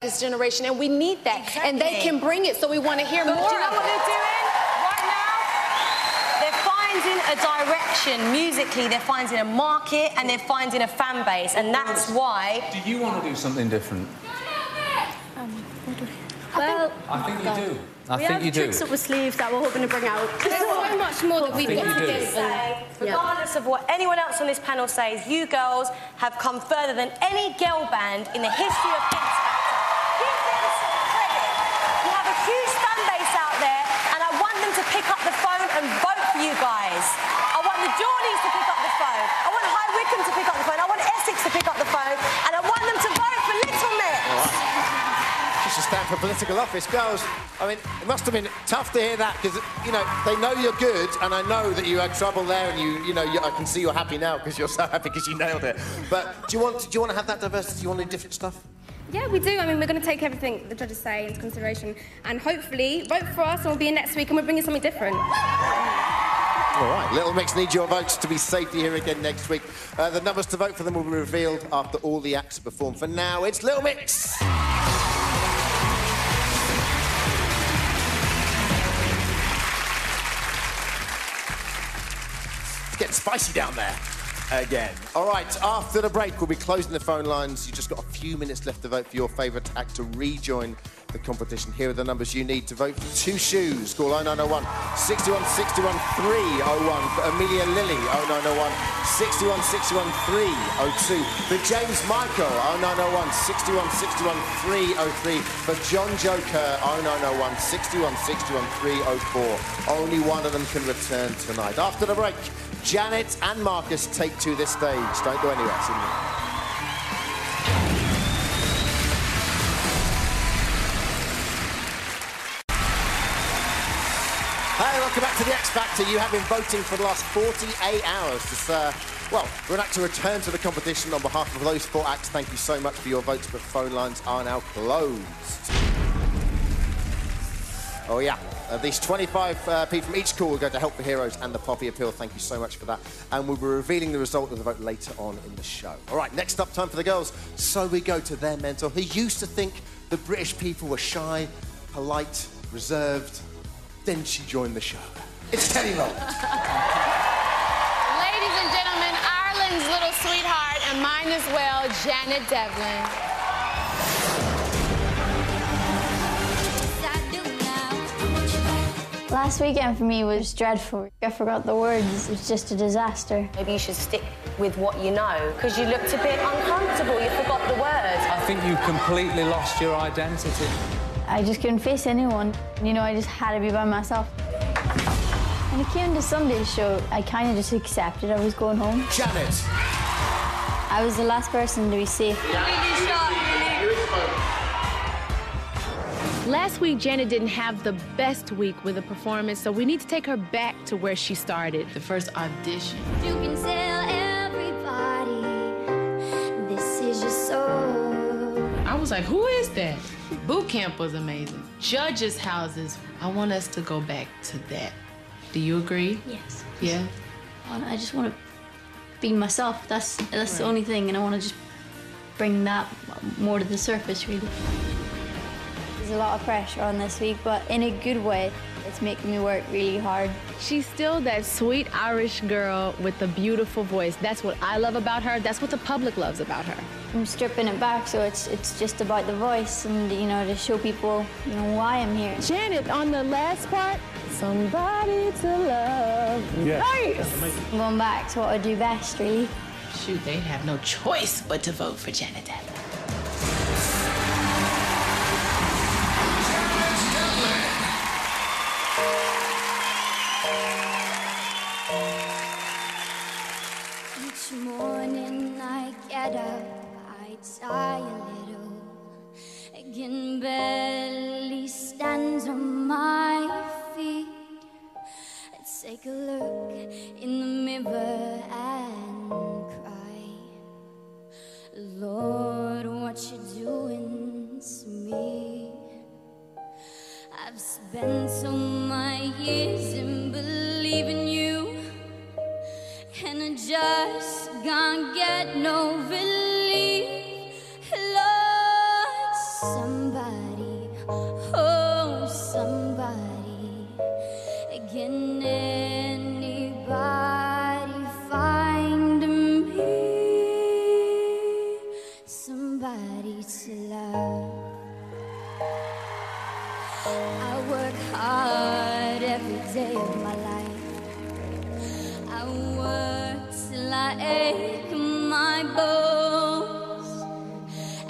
this generation, and we need that. Exactly. And they can bring it, so we want to hear more. Do you know what they're doing right now? They're finding a direction musically, they're finding a market, and they're finding a fan base, and that's why... Do you want to do something different? Well, I think you do. I we think have you do. tricks up the sleeves that we're hoping to bring out. There's so much more that we've got to do. Say, regardless of what anyone else on this panel says, you girls have come further than any girl band in the history of X Factor. Give them some credit. You have a huge fan base out there, and I want them to pick up the phone and vote for you guys. I want the Geordies to pick up the phone. I want High Wycombe to pick up the phone. I want Essex to pick up the phone, and I want them to vote for Little Mix. To stand for political office. Girls, I mean, it must have been tough to hear that because, you know, they know you're good and I know that you had trouble there and I can see you're happy now because you're so happy because you nailed it. But do you want to have that diversity? Do you want to do different stuff? Yeah, we do. I mean, we're going to take everything the judges say into consideration and hopefully vote for us and we'll be in next week and we're bringing something different. All right, Little Mix need your votes to be safe here again next week. The numbers to vote for them will be revealed after all the acts are performed. For now, it's Little Mix. Getting spicy down there again. All right, after the break, we'll be closing the phone lines. You've just got a few minutes left to vote for your favourite act to rejoin the competition. Here are the numbers you need to vote for Two Shoes. Call 0901 61 61 301 for Amelia Lilly, 0901 61 61 302 for James Michael, 0901 61 61 303 for John Joker, 0901 61 61 304. Only one of them can return tonight. After the break, Janet and Marcus take to this stage. Don't go anywhere. See you. Hey, welcome back to the X Factor. You have been voting for the last 48 hours. Well, we're about to return to the competition on behalf of those four acts. Thank you so much for your votes, but phone lines are now closed. Oh, yeah. These 25p from each call will go to Help for Heroes and the Poppy Appeal. Thank you so much for that. And we'll be revealing the result of the vote later on in the show. All right, next up, time for the girls. So we go to their mentor, who used to think the British people were shy, polite, reserved. Then she joined the show. It's Kelly Rowland. Ladies and gentlemen, Ireland's little sweetheart, and mine as well, Janet Devlin. Last weekend for me was dreadful. I forgot the words. It was just a disaster. Maybe you should stick with what you know, because you looked a bit uncomfortable. You forgot the words. I think you completely lost your identity. I just couldn't face anyone. You know, I just had to be by myself. When it came to Sunday's show, I kind of just accepted I was going home. Janet. I was the last person to be safe. Last week, Janet didn't have the best week with a performance, so we need to take her back to where she started. The first audition. You can tell everybody this is your soul. I was like, who is that? Boot camp was amazing. Judges' houses. I want us to go back to that. Do you agree? Yes. Yeah? I just want to be myself. That's the only thing, and I want to just bring that more to the surface, really. There's a lot of pressure on this week, but in a good way. It's making me work really hard. She's still that sweet Irish girl with a beautiful voice. That's what I love about her. That's what the public loves about her. I'm stripping it back, so it's just about the voice and, you know, to show people, you know, why I'm here. Janet, on the last part, somebody to love. Yeah. Nice! I'm going back to what I do best, really. Shoot, they have no choice but to vote for Janet Devlin. Each morning I get up, I sigh a little. I can barely stand on my feet. I take a look in the mirror and cry. Lord, what you doing to me? I've spent all my years in believing you, and I just can't get no relief. Lord, somebody, oh, somebody. Can anybody find me somebody to love? I work hard every day of my life. I work till I ache my bones.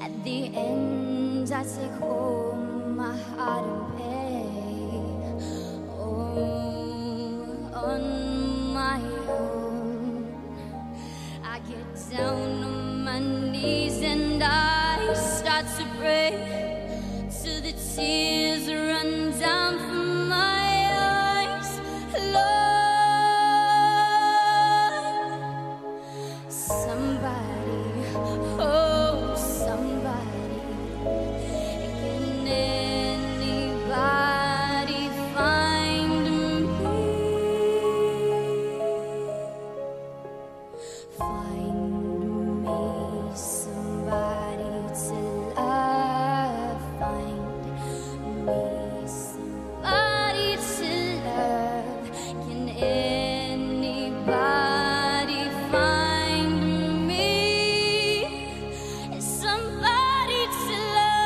At the end, I take home my heart and pay. Oh, on my own, I get down on my knees and I start to pray till the tears run down from my eyes. Lord, somebody, oh, somebody, can anybody find me? Find me somebody to love. Find me somebody to love. Can anybody find me somebody to love?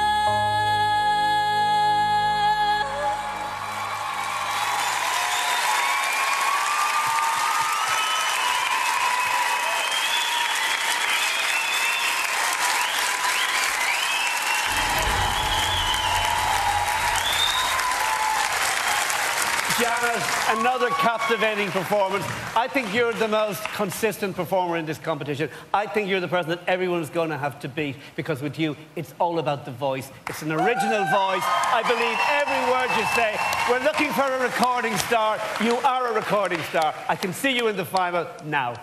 Janet, another captivating performance. I think you're the most consistent performer in this competition. I think you're the person that everyone's going to have to beat, because with you, it's all about the voice. It's an original voice. I believe every word you say. We're looking for a recording star. You are a recording star. I can see you in the final now.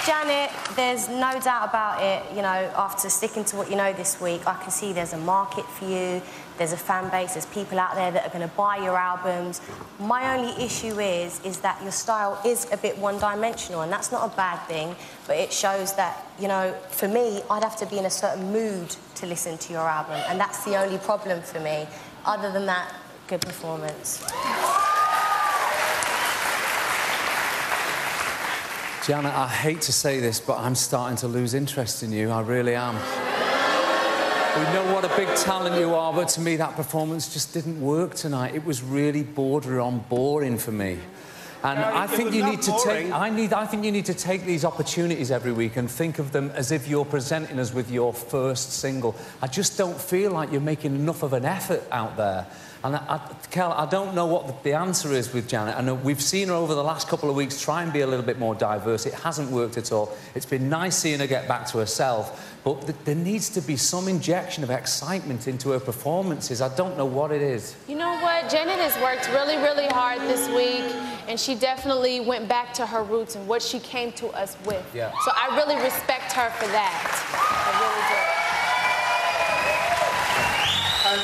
Janet, there's no doubt about it, you know, after sticking to what you know this week, I can see there's a market for you, there's a fan base, there's people out there that are going to buy your albums. My only issue is that your style is a bit one-dimensional, and that's not a bad thing, but it shows that, you know, for me, I'd have to be in a certain mood to listen to your album, and that's the only problem for me. Other than that, good performance. Janet, I hate to say this, but I'm starting to lose interest in you. I really am. We know what a big talent you are, but to me, that performance just didn't work tonight. It was really borderline boring for me. And I think you need to take. I think you need to take these opportunities every week and think of them as if you're presenting us with your first single. I just don't feel like you're making enough of an effort out there. And Kel, I don't know what the answer is with Janet. I know we've seen her over the last couple of weeks try and be a little bit more diverse. It hasn't worked at all. It's been nice seeing her get back to herself, but there needs to be some injection of excitement into her performances. I don't know what it is. You know what? Janet has worked really, really hard this week, and she definitely went back to her roots and what she came to us with. Yeah. So I really respect her for that. I really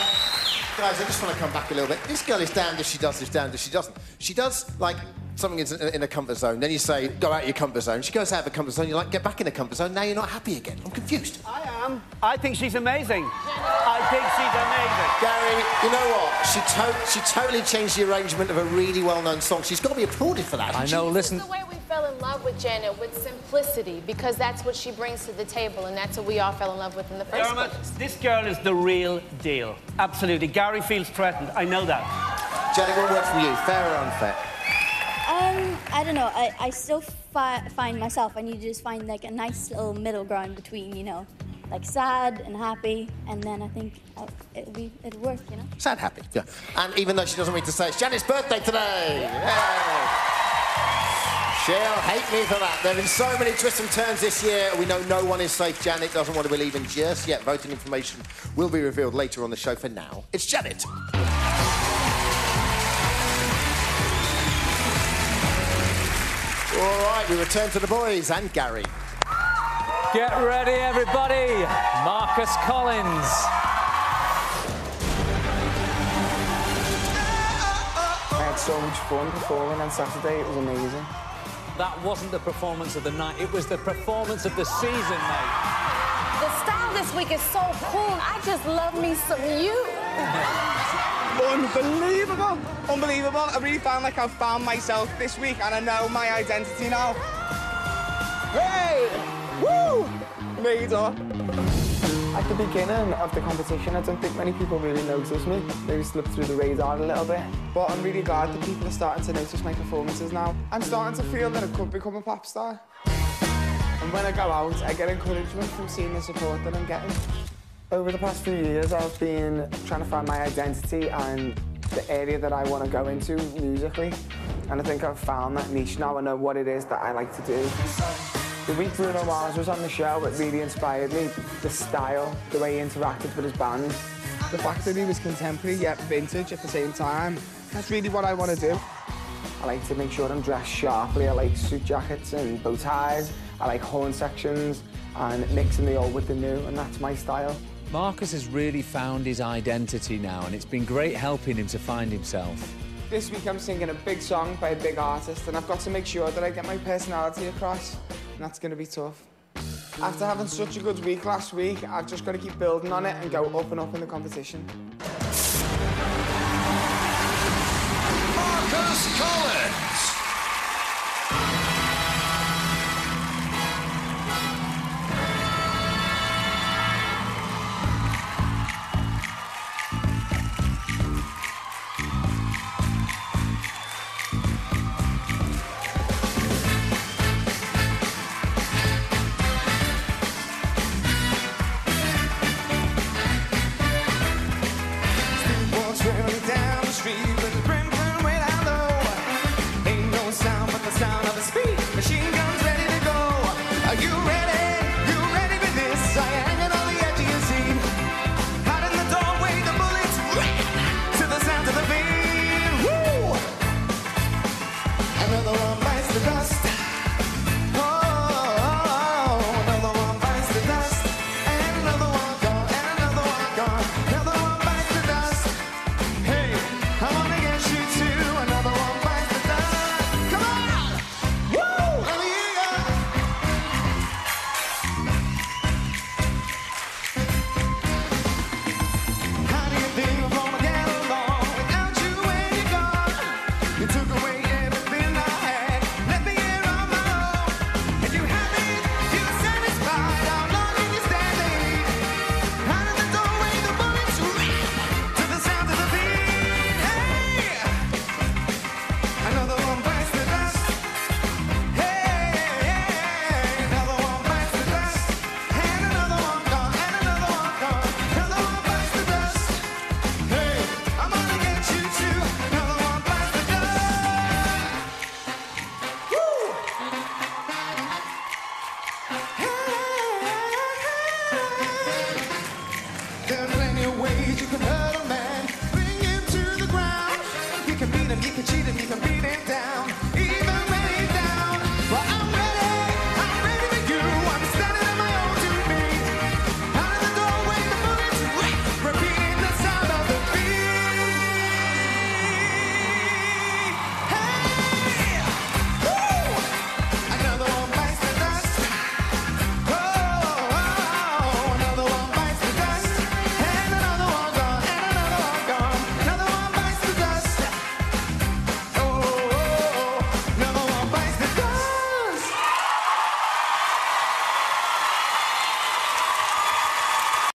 do. Guys, I just want to come back a little bit. This girl is damned if she does, this damned if she doesn't. She does, like, something in a comfort zone. Then you say, go out of your comfort zone. She goes out of her comfort zone. You're like, get back in the comfort zone. Now you're not happy again. I'm confused. I am. I think she's amazing. I think she's amazing. Gary, you know what? She totally changed the arrangement of a really well-known song. She's got to be applauded for that. I know, listen. This is the way we fell in love with Janet, with simplicity, because that's what she brings to the table, and that's what we all fell in love with in the first place. This girl is the real deal. Absolutely. Gary feels threatened. I know that. Janet, what worked for you? Fair or unfair? I don't know. I still find myself. I need to just find like a nice little middle ground between, you know, like sad and happy, and then I think it'll work, you know. Sad, happy, yeah. And even though she doesn't mean to say, it's Janet's birthday today. Yay. She'll hate me for that. There have been so many twists and turns this year. We know no one is safe. Janet doesn't want to believe in just yet. Voting information will be revealed later on the show. For now, it's Janet. All right, we return to the boys and Gary. Get ready, everybody. Marcus Collins. I had so much fun performing on Saturday. It was amazing. That wasn't the performance of the night. It was the performance of the season, mate. The this week is so cool. I just love me some you. Unbelievable! Unbelievable. I really found like I've found myself this week and I know my identity now. Hey! Woo! Made up. At the beginning of the competition, I don't think many people really noticed me. Maybe slipped through the radar a little bit. But I'm really glad that people are starting to notice my performances now. I'm starting to feel that I could become a pop star. And when I go out, I get encouragement from seeing the support that I'm getting. Over the past few years, I've been trying to find my identity and the area that I want to go into musically. And I think I've found that niche now. I know what it is that I like to do. The week Bruno Mars was on the show, it really inspired me. The style, the way he interacted with his band. The fact that he was contemporary yet vintage at the same time. That's really what I want to do. I like to make sure I'm dressed sharply. I like suit jackets and bow ties. I like horn sections and mixing the old with the new, and that's my style. Marcus has really found his identity now, and it's been great helping him to find himself. This week I'm singing a big song by a big artist, and I've got to make sure that I get my personality across. And that's going to be tough. After having such a good week last week, I've just got to keep building on it and go up and up in the competition. Marcus Collins. There are plenty of ways you can hurt.